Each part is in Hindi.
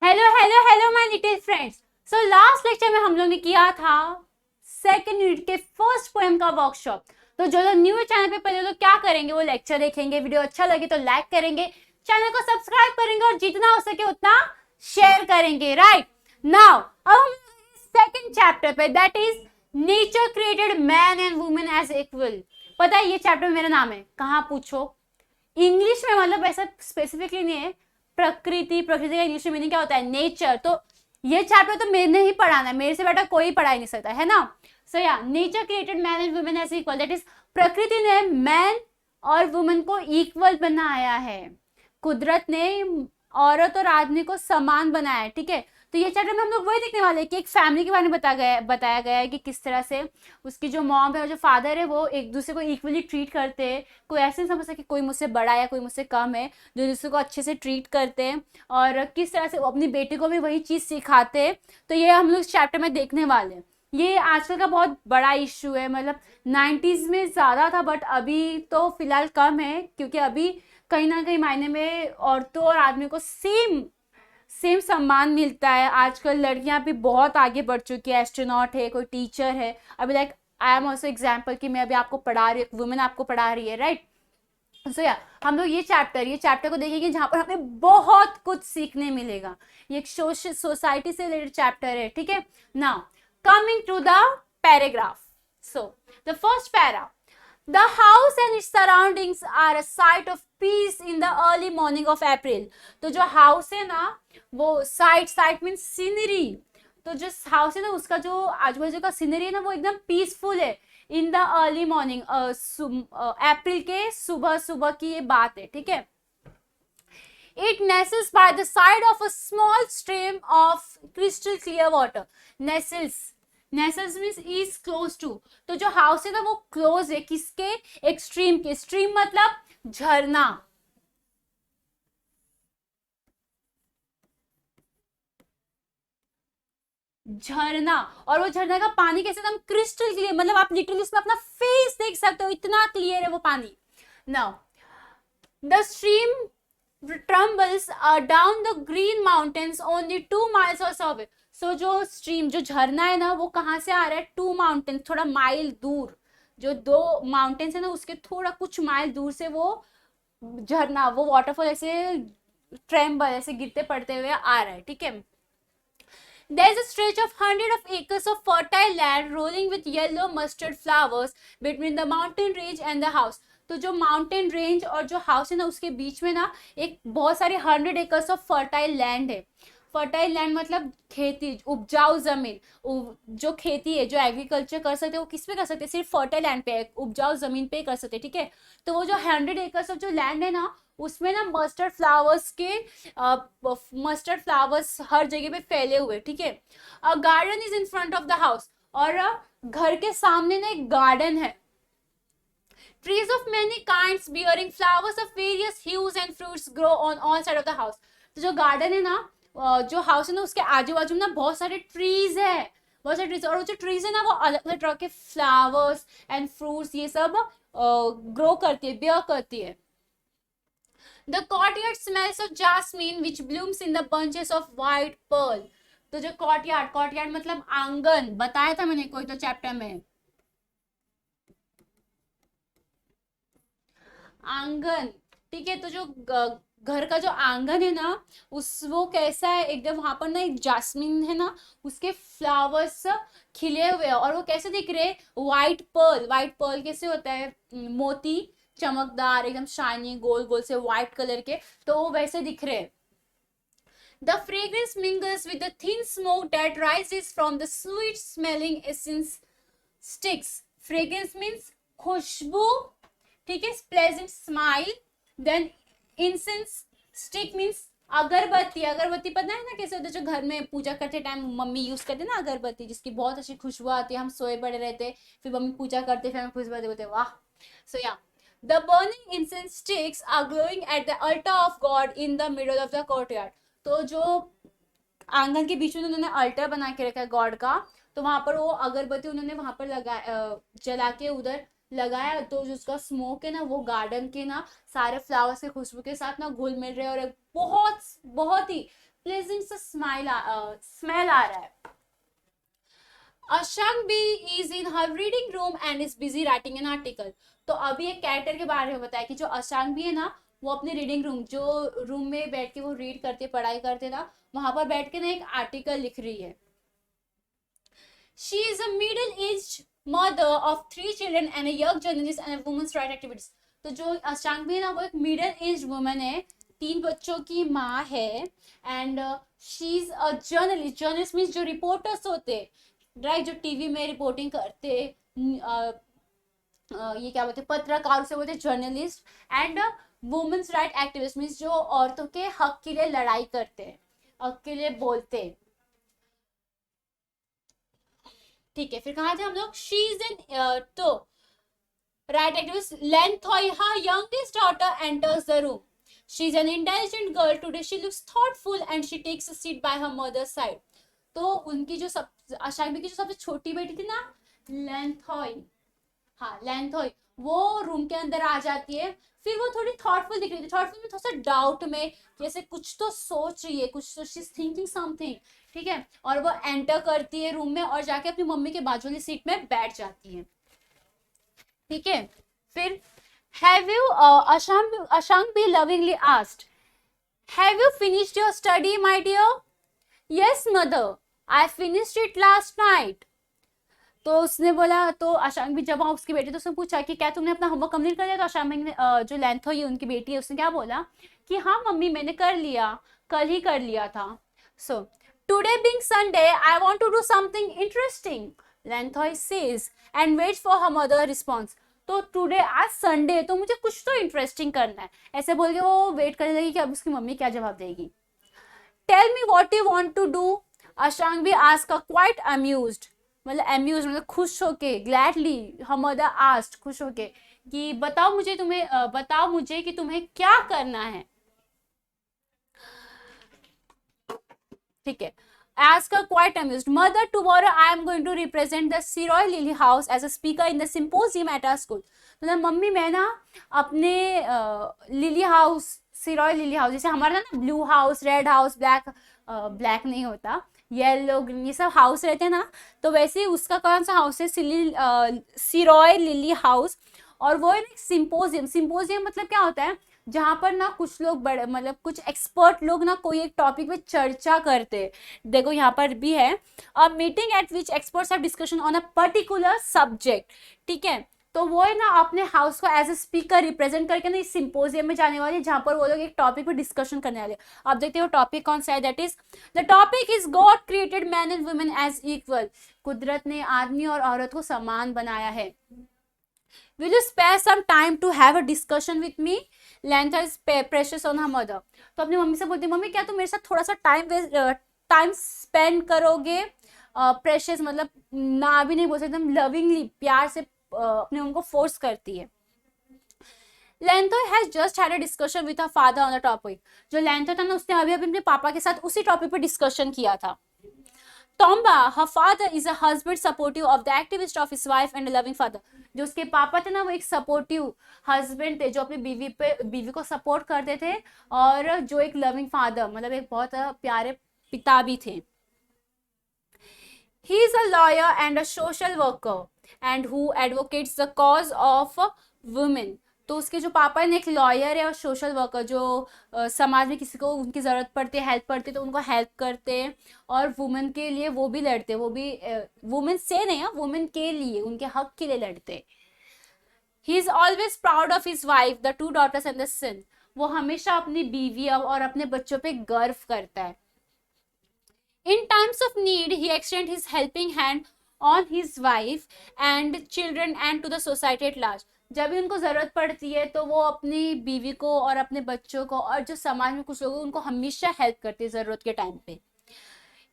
Hello hello hello my little friends. So last lecture में हम लोग ने किया था सेकंड यूनिट के फर्स्ट पोएम का वर्कशॉप। तो जो लोग न्यू चैनल पे पहले लोग क्या करेंगे, वो लेक्चर देखेंगे, वीडियो अच्छा लगे तो लाइक करेंगे, चैनल को सब्सक्राइब करेंगे और जितना हो सके उतना शेयर करेंगे। राइट नाउ अब हम सेकंड चैप्टर पे, that is nature created man and women as equal. पता है ये चैप्टर मेरा नाम है, कहाँ पूछो इंग्लिश में, मतलब ऐसा स्पेसिफिकली नहीं है। प्रकृति, प्रकृति का इंग्लिश में मीनिंग क्या होता है? नेचर। तो ये चैप्टर तो मैंने ही पढ़ाना है, मेरे से बेटा कोई पढ़ा ही नहीं सकता है ना। So yeah nature created man and women as equal, that is प्रकृति ने मैन और वुमेन को इक्वल बनाया है। कुदरत ने औरत और आदमी को समान बनाया है। ठीक है, तो ये चैप्टर में हम लोग वही देखने वाले हैं कि एक फैमिली के बारे में बताया गया है कि किस तरह से उसकी जो मॉम है और जो फादर है वो एक दूसरे को इक्वली ट्रीट करते हैं। कोई ऐसे नहीं समझता कि कोई मुझसे बड़ा है या कोई मुझसे कम है, जो दूसरे को अच्छे से ट्रीट करते हैं और किस तरह से वो अपनी बेटी को भी वही चीज़ सिखाते हैं। तो ये हम लोग इस चैप्टर में देखने वाले हैं। ये आजकल का बहुत बड़ा इशू है, मतलब 90s में ज़्यादा था बट अभी तो फिलहाल कम है, क्योंकि अभी कहीं ना कहीं मायने में औरतों और आदमियों को सेम सेम सम्मान मिलता है। आजकल लड़कियां भी बहुत आगे बढ़ चुकी है, एस्ट्रोनॉट है, कोई टीचर है। अभी like I am also example कि मैं अभी आपको पढ़ा रही हूँ, वुमेन आपको पढ़ा रही है। राइट सो या हम लोग ये चैप्टर को देखेंगे जहां पर हमें बहुत कुछ सीखने मिलेगा। ये एक सोसाइटी से रिलेटेड चैप्टर है। ठीक है, now coming to the paragraph. So the first para, The house and its surroundings are a sight of peace in the early morning of April. तो जो हाउस है ना, वो साइट मीन सीनरी। तो जो हाउस है ना, उसका जो आजू बाजू का सीनरी है ना, वो एकदम पीसफुल है। इन द अर्ली मॉर्निंग, अप्रैल के सुबह सुबह की ये बात है। ठीक है, It nestles by the side of a small stream of crystal clear water. Nestles means is close to. तो जो हाउस है ना वो क्लोज है किसके? एक स्ट्रीम के। स्ट्रीम मतलब झरना। झरना, और वो झरना का पानी कैसे? एकदम क्रिस्टल क्लियर, मतलब आप लिटरली उसमें अपना फेस देख सकते हो, इतना क्लियर है वो पानी। Now the stream tumbles down the green mountains only 2 miles or so away. So जो स्ट्रीम, जो झरना है ना, वो कहाँ से आ रहा है? 2 माउंटेन, थोड़ा माइल दूर। जो 2 माउंटेन्स है ना, उसके थोड़ा कुछ माइल दूर से वो झरना, वो वाटरफॉल ऐसे ट्रेम्बल ऐसे गिरते पड़ते हुए आ रहा है। ठीक है, there is a stretch of hundred of acres of fertile land rolling with yellow mustard flowers between the mountain range and the house. तो जो माउंटेन रेंज और जो हाउस है ना, उसके बीच में ना एक बहुत सारे 100 एकर्स ऑफ फर्टाइल लैंड है। फर्टाइल लैंड मतलब खेती, उपजाऊ जमीन। जो खेती है, जो एग्रीकल्चर कर सकते हैं, वो किस पे कर सकते हैं? सिर्फ फर्टाइल लैंड पे, उपजाऊ जमीन पे कर सकते हैं। ठीक है, तो वो जो 100 एकर्स ऑफ जो लैंड है ना, उसमें ना मस्टर्ड फ्लावर्स हर जगह पे फैले हुए। ठीक है, a garden is in front of the house, और घर के सामने ना एक गार्डन है। Trees of many kinds bearing flowers of various hues and fruits grow on all sides of the house. तो जो गार्डन है ना, जो हाउस है ना, उसके आजू बाजू में ना बहुत सारे ट्रीज है, बहुत सारे ट्रीज। और वो जो ट्रीज है ना, वो अलग अलग तरह के फ्लावर्स एंड फ्रूट्स ये सब ग्रो करती है, बियर करती है। The courtyard smells of jasmine which blooms in the bunches of white pearl. तो जो courtyard मतलब आंगन, बताया था मैंने कोई तो चैप्टर में। आंगन, ठीक है, तो जो घर का जो आंगन है ना, उस वो कैसा है? एकदम वहां पर ना एक जास्मिन है ना, उसके फ्लावर्स खिले हुए हैं, और वो कैसे दिख रहे हैं? White pearl. व्हाइट पर्ल कैसे होता है? मोती, चमकदार, एकदम शाइनी, गोल गोल से व्हाइट कलर के, तो वो वैसे दिख रहे हैं। The fragrance mingles with the thin smoke that rises from the sweet smelling essence sticks. Fragrance means खुशबू, ठीक है, pleasant smile. Then incense stick means अगरबत्ती। अगरबत्ती पता है ना कैसे होता है? जो घर में पूजा करते टाइम मम्मी यूज करते ना अगरबत्ती, जिसकी बहुत अच्छी खुशबू आती है। हम सोए पड़े रहते, फिर मम्मी पूजा करते, फिर हमें खुशबू आती, बोलते वाह। So yeah the burning incense sticks are glowing at the altar of God in the middle of the courtyard. तो जो आंगन के बीच में उन्होंने अल्टर बना के रखा है गॉड का, तो वहां पर वो अगरबत्ती उन्होंने वहां पर जला के उधर लगाया, तो जो उसका स्मोक है ना, वो गार्डन के ना सारे फ्लावर्स के खुशबू के साथ ना घुल मिल रहे हैं, और एक बहुत बहुत ही प्लेजेंट सा स्मेल आ रहा है. Ashangbi is in her reading room and is busy writing an article. तो अभी एक कैरेक्टर के बारे में बताया कि जो अशांग भी है ना, वो अपने रीडिंग रूम, जो रूम में बैठ के वो रीड करते, पढ़ाई करते ना, वहां पर बैठ के ना एक आर्टिकल लिख रही है. She is a middle-aged mother of 3 children and a young journalist and a women's rights activist. तो जो अशांग भी है ना, वो एक मिडिल एज वुमन है, 3 बच्चों की माँ है, and she is a journalist. Journalist means जो रिपोर्टर्स होते, राइट, जो टीवी में रिपोर्टिंग करते, ये क्या बोलते, पत्रकार से बोलते journalist. And women's right activist means जो औरतों के हक के लिए लड़ाई करते हैं, हक के लिए बोलते. ठीक है, फिर कहा थे हम लोग. शी इज इन तो right activist लेंथोई, her youngest daughter enters the room. She is an intelligent girl. Today she looks thoughtful and she takes a seat by her mother's side. तो उनकी जो अशांगी की जो सबसे छोटी बेटी थी ना, लेंथोई, हाँ लेंथोई, वो रूम के अंदर आ जाती है. फिर वो थोड़ी थॉटफुल दिख रही थी, थॉटफुल में थोड़ा सा डाउट में, जैसे कुछ तो सोच रही है, कुछ तो शी इज थिंकिंग समथिंग. ठीक है, और वो एंटर करती है रूम में और जाके अपनी मम्मी के बाजू वाली सीट में बैठ जाती है. ठीक है, फिर have you, Ashangbi lovingly asked, have you finished your study my dear? Yes mother, I finished it last night. तो उसने बोला, तो अशांग भी जब वहाँ उसकी बेटी, तो उसने पूछा कि क्या तुमने अपना होमवर्क कंप्लीट कर लिया? तो अशांग ने, जो लेंथोई है उनकी बेटी है, उसने क्या बोला कि हाँ मम्मी मैंने कर लिया, कल ही कर लिया था. So today being Sunday I want to do something interesting, Lenthoi says and waits for her mother response. तो टुडे, आज संडे, तो मुझे कुछ तो इंटरेस्टिंग करना है, ऐसे बोल के वो वेट करने लगी कि अब उसकी मम्मी क्या जवाब देगी. Tell me what you want to do, Ashangbi asked quite amused, मतलब अम्यूज मतलब खुश होके, ग्लैडली. हर मदर आस्क्ड, खुश होके, कि बताओ मुझे, बताओ मुझे कि तुम्हें क्या करना है. ठीक है, ask her quite amused, mother tomorrow I am going to represent the Siroy Lily House as a speaker in the symposium at our school. मतलब मम्मी मैं ना अपने लिली हाउस, सिरॉय लिली हाउस, जैसे हमारा ना blue house, red house, black नहीं होता, येलो ग्रीन, ये सब हाउस रहते हैं ना, तो वैसे ही उसका कौन सा हाउस है, सिरॉय लिली हाउस. और वो एक सिंपोजियम, सिंपोजियम मतलब क्या होता है, जहां पर ना कुछ लोग बड़े, मतलब कुछ एक्सपर्ट लोग ना कोई एक टॉपिक पे चर्चा करते. देखो यहाँ पर भी है, a meeting at which experts have discussion on a particular subject. ठीक है, तो वो है ना अपने हाउस को एज ए स्पीकर रिप्रेजेंट करके ना इस सिंपोजियम में जाने वाले, जहां पर वो लोग एक टॉपिक पे डिस्कशन करने वाले. अब देखते हो टॉपिक कौन सा है, that is the topic is God created man and women as equal. कुदरत ने आदमी और औरत को समान बनाया है. Will you spare some time to have a discussion with me? Lantha is precious on her mother. तो अपनी मम्मी से बोलती, मम्मी क्या तुम मेरे साथ थोड़ा सा टाइम स्पेंड करोगे? प्रेशियस मतलब ना भी नहीं बोल सकते, एकदम लविंगली, प्यार से अपने उनको फोर्स करती है. Lentho has just had a discussion with her father on the topic. जो लेंथो था ना, उसने अभी अभी अपने पापा के साथ उसी टॉपिक पे डिस्कशन किया था. Tomba, her father is a husband supportive of the activist of his wife and a loving father. जो उसके पापा थे ना, वो एक सपोर्टिव हस्बैंड थे, जो अपनी बीवी को सपोर्ट करते थे, और जो एक लविंग फादर, मतलब एक बहुत प्यारे पिता भी थे. He is a lawyer and a social worker and who advocates the cause of women. तो उसके जो पापा है एक लॉयर है और सोशल वर्कर, जो समाज में किसी को उनकी ज़रूरत पड़ती है, हेल्प पड़ती है, तो उनको हेल्प करते हैं, और वुमेन के लिए वो भी लड़ते, वो भी वुमेन से नहीं, वुमेन के लिए, उनके हक के लिए लड़ते. He is always proud of his wife, the 2 daughters and the son. वो हमेशा अपनी बीवी और अपने बच्चों पे गर्व करता है. In times of need, he extends his helping hand on his wife and children and to the society at large. जब भी उनको ज़रूरत पड़ती है तो वो अपनी बीवी को और अपने बच्चों को और जो समाज में कुछ लोग उनको हमेशा हेल्प करती है ज़रूरत के टाइम पे.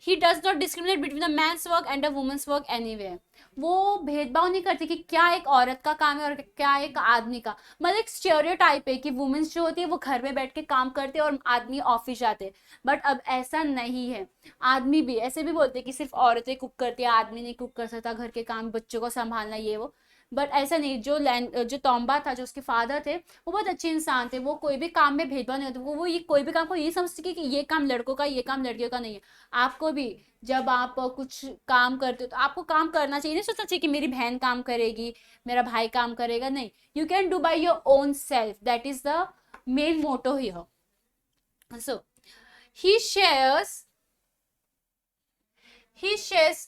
He does not discriminate between a man's work and a woman's work anywhere. वो भेदभाव नहीं करती कि क्या एक औरत का काम है और क्या एक आदमी का. मतलब एक स्टेरियोटाइप है कि वुमेन्स जो होती है वो घर में बैठ के काम करते हैं और आदमी ऑफिस जाते हैं, बट अब ऐसा नहीं है. आदमी भी ऐसे भी बोलते हैं कि सिर्फ औरतें कुक करती है, आदमी नहीं कुक कर सकता, घर के काम, बच्चों को संभालना, ये वो. बट ऐसा नहीं, जो तोम्बा था, जो उसके फादर थे, वो बहुत अच्छे इंसान थे, वो कोई भी काम में भेदभाव नहीं होते, वो ये कोई भी काम को ये समझते कि ये काम लड़कों का, ये काम लड़कियों का नहीं है। आपको भी जब आप कुछ काम करते हो तो आपको काम करना चाहिए, नहीं सोचना चाहिए कि मेरी बहन काम करेगी, मेरा भाई काम करेगा, नहीं, you can do by your own self, that is the main motto here. So he shares he shares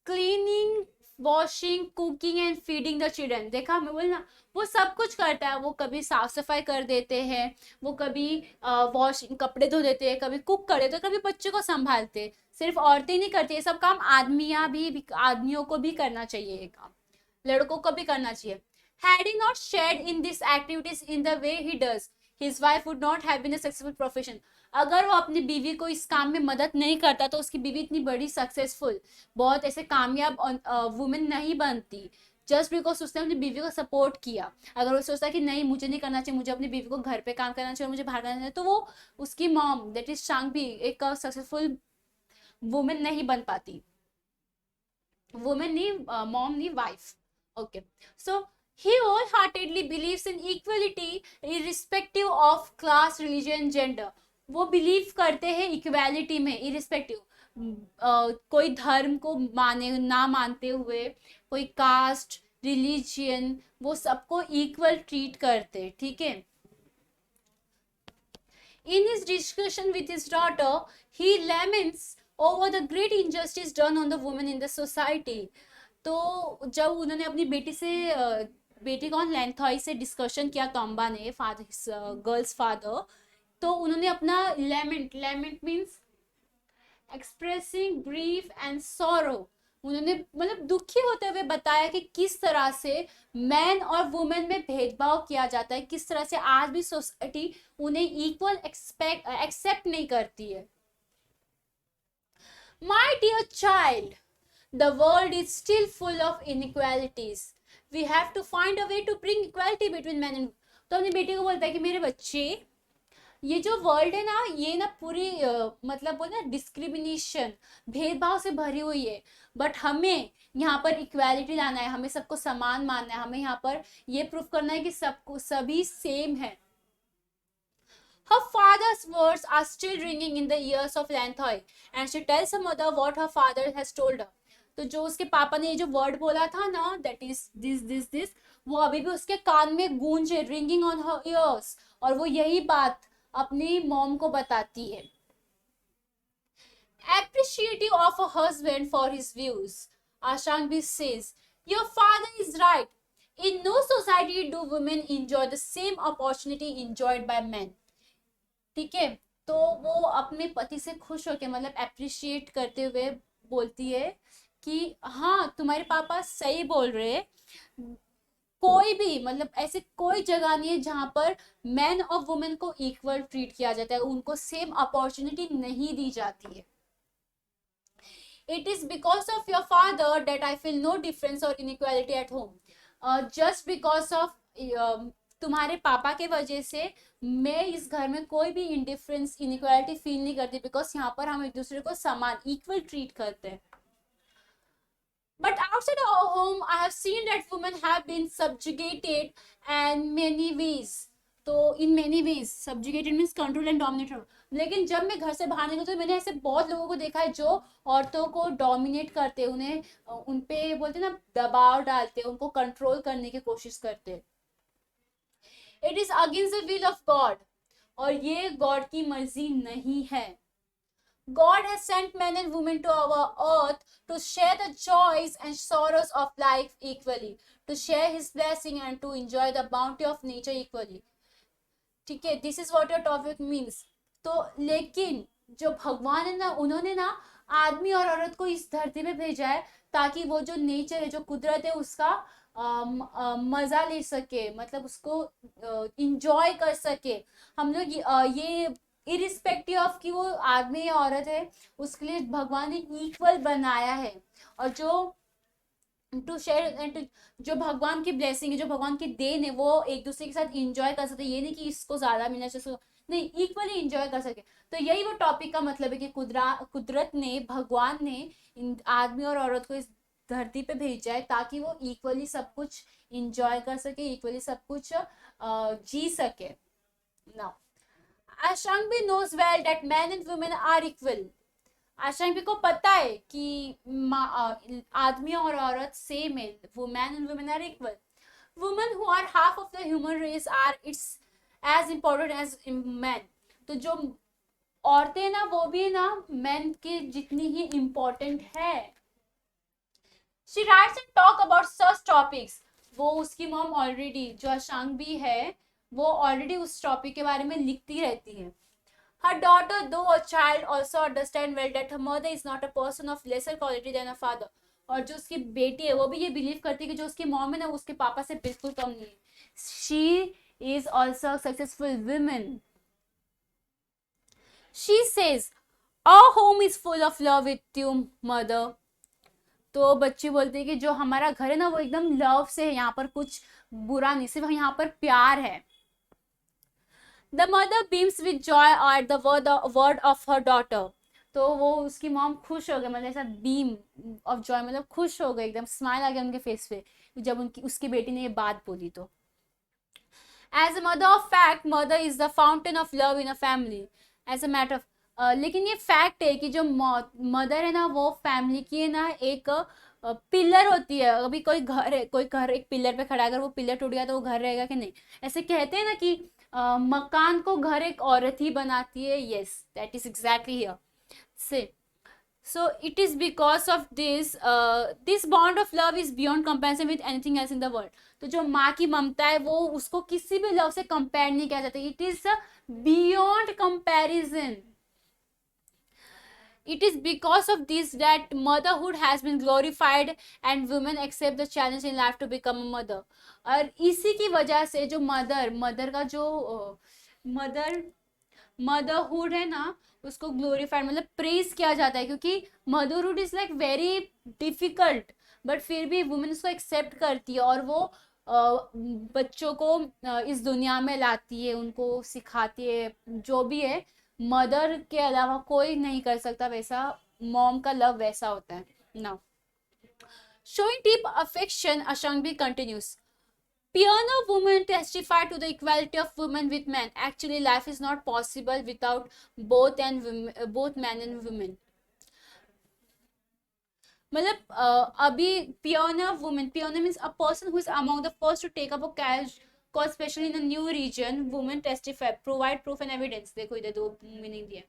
cleaning, washing, cooking and feeding the children. देखा मैं बोल ना, वो सब कुछ करता है, वो कभी साफ सफाई कर देते हैं, वो कभी वॉशिंग, कपड़े धो देते हैं, कभी कुक कर देते हैं, कभी बच्चों को संभालते हैं। सिर्फ औरतें नहीं करती ये सब काम, आदमियों को भी करना चाहिए ये काम, लड़कों को भी करना चाहिए। Had he not shared in these activities in the way he does, his wife would not have been a successful profession. अगर वो अपनी बीवी को इस काम में मदद नहीं करता तो उसकी बीवी इतनी बड़ी सक्सेसफुल, बहुत ऐसे कामयाब वुमेन नहीं बनती, जस्ट बिकॉज उसने अपनी बीवी को सपोर्ट किया। अगर वो सोचता कि नहीं मुझे नहीं करना चाहिए, मुझे अपनी बीवी को घर पे काम करना चाहिए, मुझे बाहर करना चाहिए, तो वो उसकी मॉम दैट इज शांगबी एक सक्सेसफुल वुमेन नहीं बन पाती, वुमेन नहीं, मॉम नहीं, wife. Okay, so he wholeheartedly believes in equality irrespective of class, religion, gender. वो बिलीव करते हैं इक्वालिटी में इरिस्पेक्टिव, कोई धर्म को माने ना मानते हुए, कोई कास्ट, रिलीजियन, वो सबको इक्वल ट्रीट करते, ठीक है। In his discussion with his daughter, he laments over the great injustice done on the women in the society. तो जब उन्होंने अपनी बेटी कौन लैंथॉय से डिस्कशन किया, तोम्बा ने, फादर, गर्ल्स फादर, तो उन्होंने अपना lament means expressing grief and sorrow, उन्होंने मतलब दुखी होते हुए बताया कि किस तरह से मैन और वुमेन में भेदभाव किया जाता है, किस तरह से आज भी सोसाइटी उन्हें इक्वल एक्सेप्ट नहीं करती है। My dear child, the world is still full of inequalities. We have to find a way to bring equality between men and. तो अपनी बेटी को बोलता है कि मेरे बच्चे, ये जो वर्ल्ड है ना, ये ना पूरी मतलब बोलना डिस्क्रिमिनेशन, भेदभाव से भरी हुई है, बट हमें यहाँ पर इक्वालिटी लाना है, हमें सबको समान मानना है, हमें यहाँ पर ये प्रूफ करना है कि सबको सभी सेम है। Her father's words are still ringing in the ears of Lanthoy, and she tells her mother what her father has told her. तो जो उसके पापा ने ये जो वर्ड बोला था ना, दैट इज दिस, वो अभी भी उसके कान में गूंजे, रिंगिंग ऑन हर इयर्स, और वो यही बात अपनी मॉम को बताती है। Appreciative of her husband for his views, Ashangbi says, your father is right. In no society do women enjoy the same opportunity enjoyed by men. ठीक है, तो वो अपने पति से खुश होकर, मतलब अप्रिशिएट करते हुए बोलती है कि हाँ तुम्हारे पापा सही बोल रहे हैं, कोई भी मतलब ऐसे कोई जगह नहीं है जहां पर मैन और वुमेन को इक्वल ट्रीट किया जाता है, उनको सेम अपॉर्चुनिटी नहीं दी जाती है। It is because of your father that I feel no difference or inequality at home. Just because of तुम्हारे पापा के वजह से मैं इस घर में कोई भी इंडिफरेंस, इनइक्वालिटी फील नहीं करती, बिकॉज यहाँ पर हम एक दूसरे को समान, इक्वल ट्रीट करते हैं। But outside our home, I have seen that women have been subjugated and many ways. तो in many ways, subjugated means control and dominate. लेकिन जब मैं घर से बाहर निकलती हूँ तो मैंने ऐसे बहुत लोगों को देखा है जो औरतों को डोमिनेट करते, उन्हें उन पे बोलते ना दबाव डालते, उनको कंट्रोल करने की कोशिश करते। It is against the will of God, और ये गॉड की मर्जी नहीं है। God has sent men and women to our earth to share the joys and sorrows of life equally, to share his blessing and to enjoy the bounty of nature equally. ठीक है, this is what your topic means. तो लेकिन जो भगवान है ना, उन्होंने ना आदमी और औरत को इस धरती पे भेजा है ताकि वो जो नेचर है, जो कुदरत है, उसका मजा ले सके, मतलब उसको इंजॉय कर सके। हम लोग ये इरिस्पेक्टिव ऑफ कि वो आदमी या औरत है, उसके लिए भगवान ने इक्वल बनाया है। और जो टू शेयर, जो भगवान की ब्लेसिंग है, जो भगवान की देन है, वो एक दूसरे के साथ इंजॉय कर सकते। ये नहीं कि इसको ज्यादा मिलना चाहिए, नहीं, इक्वली इंजॉय कर सके। तो यही वो टॉपिक का मतलब है कि कुदरत ने, भगवान ने आदमी और औरत को इस धरती पे भेजा है ताकि वो इक्वली सब कुछ इंजॉय कर सके, इक्वली सब कुछ जी सके. Now Ashangbi knows well that men and women are equal. Ashangbi को पता है कि आदमी और औरत सेम है. Women and women are equal. Women who are half of the human race are its as important as man. तो जो औरतें ना वो भी ना मैन के जितनी ही इम्पोर्टेंट है. She writes and talk about such topics. वो उसकी मॉम ऑलरेडी जो अशांबी है वो ऑलरेडी उस टॉपिक के बारे में लिखती रहती है. Her daughter, though a child, also understand well that her mother is not a person of lesser quality than her father. और जो उसकी बेटी है वो भी ये बिलीव करती है कि जो उसकी मॉम है ना उसके पापा से बिल्कुल कम नहीं है. She is also a successful woman. She says, our home is full of love with you, mother. तो बच्ची बोलती है कि जो हमारा घर है ना वो एकदम लव से है, यहाँ पर कुछ बुरा नहीं, सिर्फ यहाँ पर प्यार है. The mother beams with joy at the word of her daughter. तो वो उसकी मॉम खुश हो गई, मतलब ऐसा बीम ऑफ जॉय, मतलब खुश हो गई, एकदम स्माइल आ गया उनके फेस पे जब उसकी बेटी ने ये बात बोली. तो as a mother of fact, mother is the fountain of love in a family. As a matter of लेकिन ये फैक्ट है कि जो मदर है ना वो फैमिली की है ना एक पिलर होती है. अभी कोई घर है, कोई घर एक पिलर पे खड़ा है, अगर वो पिलर टूट गया तो वो घर रहेगा कि नहीं. ऐसे कहते हैं ना कि मकान को घर एक औरत ही बनाती है. Yes, that is exactly here. से so it is because of this bond of love is beyond comparison with anything else in the world. तो जो माँ की ममता है वो उसको किसी भी लव से कंपेयर नहीं किया जाता. It is beyond comparison. It is because of this that motherhood has been glorified and women accept the challenge in life to become a mother. और इसी की वजह से जो मदर का जो मदरहुड है ना उसको ग्लोरीफाइड मतलब प्रेज किया जाता है, क्योंकि motherhood is like very difficult but फिर भी वुमेन उसको एक्सेप्ट करती है और वो बच्चों को इस दुनिया में लाती है, उनको सिखाती है. जो भी है मदर के अलावा कोई नहीं कर सकता वैसा. मॉम का लव वैसा होता है. Now showing deep affection, Ashangbi continues. Pioneer women testify to the equality of women with men. Actually, life is not possible without both men and women. मतलब अभी pioneer means a person who is among the first to take up a cause, especially in a new region. Women testify, provide proof and evidence. देखो इधर दो मीनिंग दिए.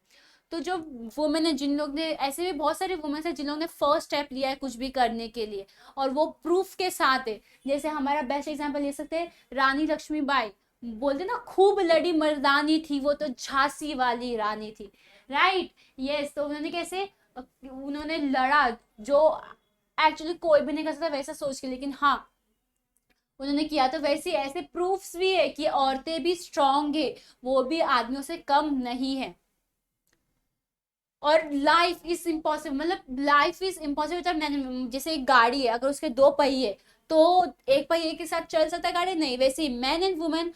तो जो वुमेन है, जिन लोग ने, ऐसे भी बहुत सारे वुमेन है जिन लोगों ने फर्स्ट स्टेप लिया है कुछ भी करने के लिए और वो प्रूफ के साथ है. जैसे हमारा बेस्ट एग्जांपल ले सकते हैं रानी लक्ष्मीबाई. बोलते ना खूब लड़ी मर्दानी थी वो, तो झांसी वाली रानी थी. राइट. यस. तो उन्होंने कैसे उन्होंने लड़ा जो एक्चुअली कोई भी नहीं कर सकता वैसा सोच के, लेकिन हाँ उन्होंने किया. तो वैसे ऐसे प्रूफ्स भी है कि औरतें भी स्ट्रांग है, वो भी आदमियों से कम नहीं है. और लाइफ इज इम्पॉसिबल, मतलब लाइफ इज इम्पॉसिबल. जैसे एक गाड़ी है, अगर उसके दो पहिए तो एक पहिए के साथ चल सकता है गाड़ी, नहीं. वैसे ही मैन एंड वुमेन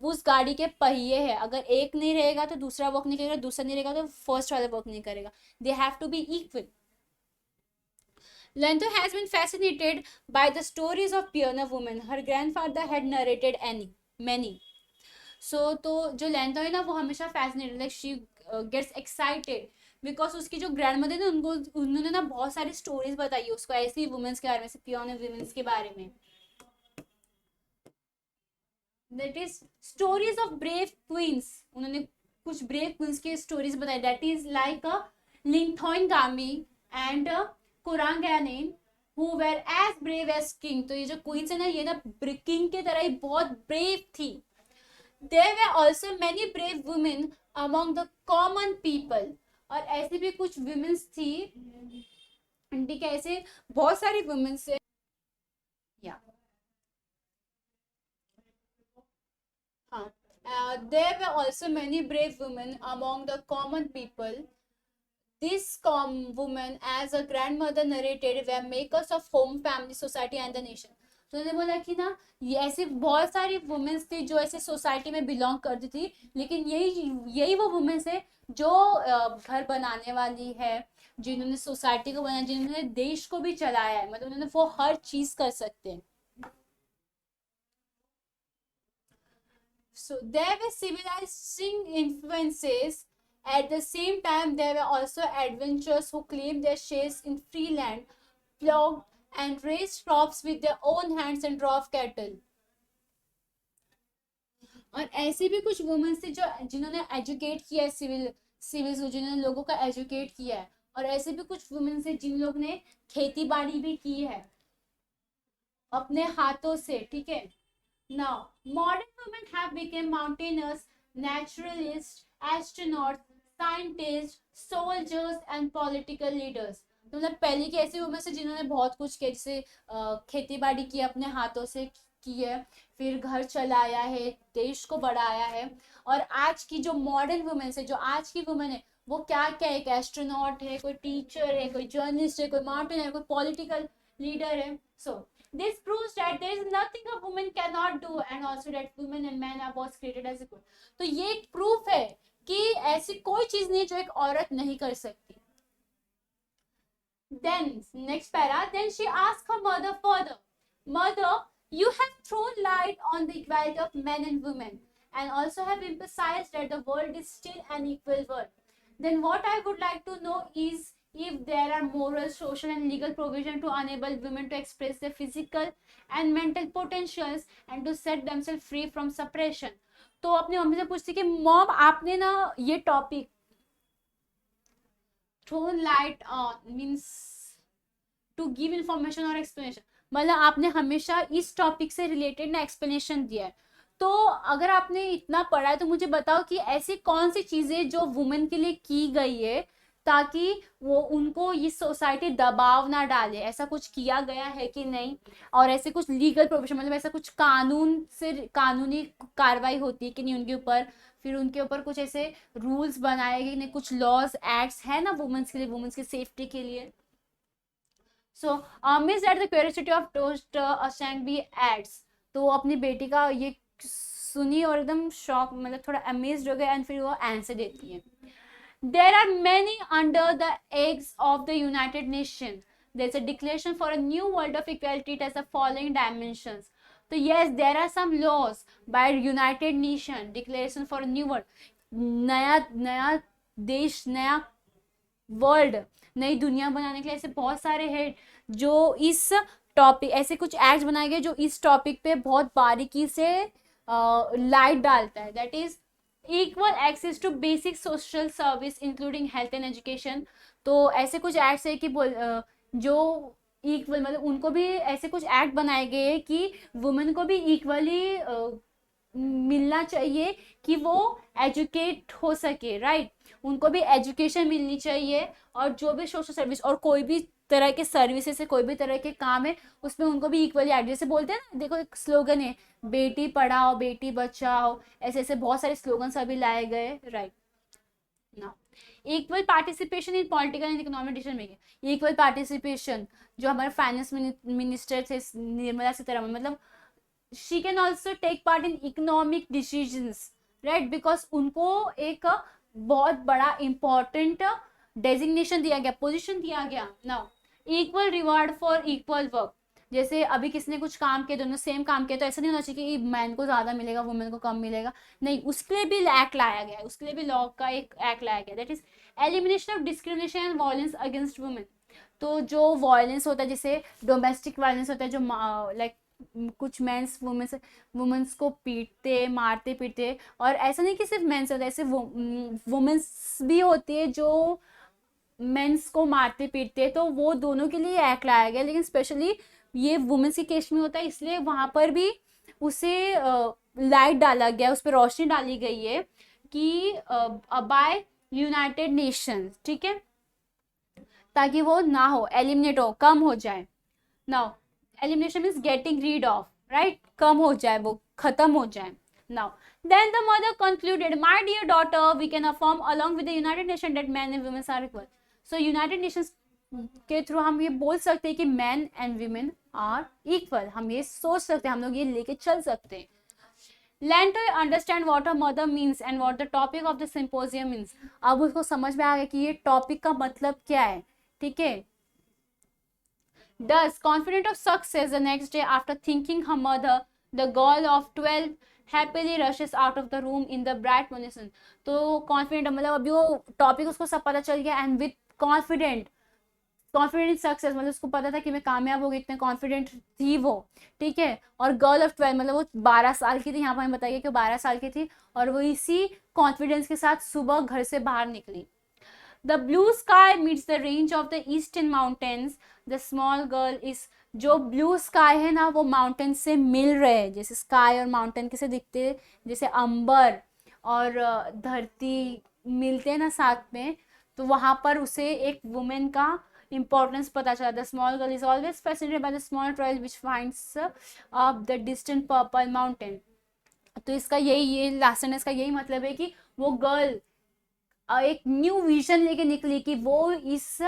उस गाड़ी के पहिए है. अगर एक नहीं रहेगा तो दूसरा वर्क नहीं करेगा, दूसरा नहीं रहेगा तो फर्स्ट वाला वर्क नहीं करेगा. They have to be equal. Lento has been fascinated by the stories of pioneer women. Her grandfather had narrated many. So तो जो लेंतो है ना वो हमेशा fascinated, like she gets excited because उसकी जो ग्रैंड मदर ने उन्होंने ना बहुत सारी स्टोरीज बताई है उसको ऐसी वुमेन्स के बारे में, पियोनियर वुमेन्स के बारे में. That is stories of brave queens. उन्होंने कुछ ब्रेव क्वींस की स्टोरीज बताई. That is like Linthoingambi and Kurangane who were as brave as king. तो ये जो क्वींस है ना ये ना किंग के तरह ही बहुत ब्रेव थी. There were also many brave women among the common people. और ऐसी भी कुछ वुमेन्स थी, ठीक है, ऐसे बहुत सारी वुमेन्स है. या हाँ, there were also many brave women among the common people. These women, as a grandmother narrated, were makers of home, family, society and the nation. तो उन्होंने बोला कि ना ये ऐसी बहुत सारी वुमेन्स थी जो ऐसे सोसाइटी में बिलोंग करती थी, लेकिन यही यही वो वुमेन्स है जो घर बनाने वाली है, जिन्होंने सोसाइटी को बनाया, जिन्होंने देश को भी चलाया है, मतलब उन्होंने वो हर चीज कर सकते हैं. So there were civilizing influences. At the same time, there were also adventurers who claimed their shares in free land, ploughed and raised crops with their own hands and drove cattle. और ऐसे भी कुछ वुमेन्स थे जो जिन्होंने एजुकेट किया है सिविल को, जिन्होंने लोगों का एजुकेट किया है. और ऐसे भी कुछ वुमेन्स थे जिन लोग ने खेती बाड़ी भी की है अपने हाथों से. ठीक है. Now, modern women have become mountaineers, naturalists, astronauts, scientists, soldiers, and political leaders. तो मतलब पहले की ऐसी वुमेन है जिन्होंने बहुत कुछ किया, जैसे खेती बाड़ी की अपने हाथों से की है, फिर घर चलाया है, देश को बढ़ाया है. और आज की जो मॉडर्न वुमेन है, जो आज की वुमेन है, वो क्या क्या है, एक एस्ट्रोनॉट है, कोई टीचर है, कोई जर्नलिस्ट है, कोई माउंटेनियर है, कोई पॉलिटिकल लीडर है. सो this proves that there is nothing a woman cannot do, and also that women and men are both created as equal. तो ये एक प्रूफ है कि ऐसी कोई चीज नहीं जो एक औरत नहीं कर सकती. Then next para, then she asked her mother further, mother, you have thrown light on the equality of men and women, and also have emphasized that the world is still an equal world. Then what I would like to know is if there are moral, social and legal provision to enable women to express their physical and mental potentials and to set themselves free from suppression. तो अपनी मम्मी से पूछती कि मॉम, आपने ना ये topic thrown light on means to give information और एक्सप्लेनेशन, मतलब आपने हमेशा इस टॉपिक से रिलेटेड ना एक्सप्लेनेशन दिया है. तो अगर आपने इतना पढ़ा है तो मुझे बताओ कि ऐसी कौन सी चीजें जो वुमेन के लिए की गई है ताकि वो उनको ये सोसाइटी दबाव ना डाले, ऐसा कुछ किया गया है कि नहीं. और ऐसे कुछ लीगल प्रोविजन, मतलब ऐसा कुछ कानून से कानूनी कार्रवाई होती है कि नहीं उनके ऊपर, फिर उनके ऊपर कुछ ऐसे रूल्स बनाए गए नहीं, कुछ लॉज एक्ट्स है ना वुमेन्स के लिए, वुमेन्स की सेफ्टी के लिए. So miss at the curiosity of toast Ashangbi adds. तो अपनी बेटी का ये सुनी और एकदम शॉक, मतलब थोड़ा अमेज्ड हो गया, एंड फिर वो आंसर देती है. There are many under the eggs of the United Nations. There's a declaration for a new world of equality. It has the following dimensions. So yes, there are some laws by United Nations, declaration for a new world. नया नया देश, नया वर्ल्ड, नई दुनिया बनाने के लिए ऐसे बहुत सारे हैं जो इस टॉपिक, ऐसे कुछ एक्ट बनाए गए जो इस टॉपिक पे बहुत बारीकी से लाइट डालता है. That is equal access to basic social service including health and education. तो ऐसे कुछ एक्ट्स है कि जो इक्वल, मतलब उनको भी ऐसे कुछ एक्ट बनाए गए हैं कि वुमेन को भी इक्वली मिलना चाहिए कि वो एजुकेट हो सके. राइट, उनको भी एजुकेशन मिलनी चाहिए, और जो भी सोशल सर्विस और कोई भी तरह के सर्विसेज है, कोई भी तरह के काम है, उसमें उनको भी इक्वली एड. जैसे बोलते हैं ना, देखो एक स्लोगन है, बेटी पढ़ाओ बेटी बचाओ, ऐसे ऐसे बहुत सारे स्लोगन अभी लाए गए. Right. Now equal participation in political and economic decision making. Equal participation, जो हमारे फाइनेंस मिनिस्टर थे निर्मला सीतारमण, मतलब she can also take part in economic decisions. Right, because उनको एक बहुत बड़ा इंपॉर्टेंट डेजिग्नेशन दिया गया, पोजीशन दिया गया. Now equal reward for equal work. जैसे अभी किसने कुछ काम किया, दोनों सेम काम किया, तो ऐसा नहीं होना चाहिए कि मैन को ज्यादा मिलेगा वुमेन को कम मिलेगा. नहीं, उसके लिए भी एक्ट लाया गया है, उसके लिए भी लॉ का एक एक्ट लाया गया. That is elimination of discrimination and violence against women. तो जो वायलेंस होता है, जैसे डोमेस्टिक वायलेंस होता है, जो लाइक कुछ मेंस वुमेन्स को पीटते मारते पीटते, और ऐसा नहीं कि सिर्फ मेंस होता है, ऐसे वुमेन्स भी होती है जो मेंस को मारते पीटते, तो वो दोनों के लिए एक्ट लाया गया. लेकिन स्पेशली ये वुमेन्स के केस में होता है, इसलिए वहां पर भी उसे लाइट डाला गया, उस पर रोशनी डाली गई है कि बाय यूनाइटेड नेशंस. ठीक है, ताकि वो ना हो, एलिमिनेट हो, कम हो जाए. Now elimination means getting rid of. Right, कम हो जाए, वो खत्म हो जाए. Now, then the mother concluded, my dear daughter, we can affirm along with the United Nations that men and women are equal. So United Nations के थ्रू हम ये बोल सकते हैं कि man and women are equal, हम ये सोच सकते हैं, हम लोग ये लेके चल सकते हैं। Learn to understand what a mother means and what the topic of the symposium means. अब उसको समझ में आ गया कि ये टॉपिक का मतलब क्या है, ठीक है। Thus, confident of success, the next day after thinking her mother, the girl of 12 happily rushes out of the room in the bright morning sun. तो confident मतलब अभी वो टॉपिक उसको सब पता चल गया and with confident in success, मतलब उसको पता था कि मैं कामयाब होगी, इतने कॉन्फिडेंट थी वो, ठीक है। और गर्ल ऑफ 12 मतलब वो 12 साल की थी, यहाँ पर हमें बताइए कि 12 साल की थी, और वो इसी कॉन्फिडेंस के साथ सुबह घर से बाहर निकली। The blue sky meets the range of the eastern mountains, the small girl is, जो ब्लू स्काई है ना वो माउंटेन से मिल रहे हैं, जैसे स्काई और माउंटेन कैसे दिखते हैं, जैसे अंबर और धरती मिलते हैं ना साथ में, तो वहां पर उसे एक वुमेन का इंपॉर्टेंस पता चला। The small girl is always fascinated by the small trial which finds up the distant purple mountain. तो इसका यही, ये लास्ट सेंटेंस का यही मतलब है कि वो गर्ल एक न्यू विजन लेके निकली कि वो इस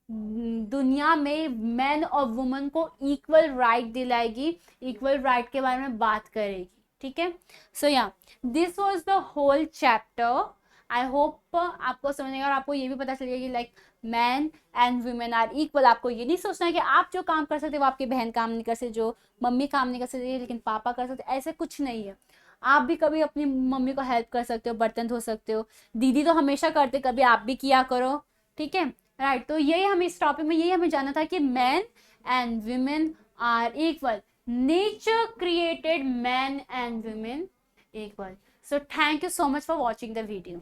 दुनिया में मैन और वुमन को इक्वल राइट दिलाएगी, इक्वल राइट के बारे में बात करेगी, ठीक है। So yeah this was the whole chapter. I hope आपको समझ और आपको ये भी पता चलेगा कि like man and women are equal. आपको ये नहीं सोचना है कि आप जो काम कर सकते वो आपकी बहन काम नहीं कर सकती, जो मम्मी काम नहीं कर सकती लेकिन पापा कर सकते, ऐसे कुछ नहीं है। आप भी कभी अपनी मम्मी को हेल्प कर सकते हो, बर्तन धो सकते हो, दीदी तो हमेशा करते, कभी आप भी किया करो, ठीक है, राइट। तो यही हमें इस टॉपिक में यही हमें जानना था कि man and women are equal, nature created man and women equal. So thank you so much for watching the video.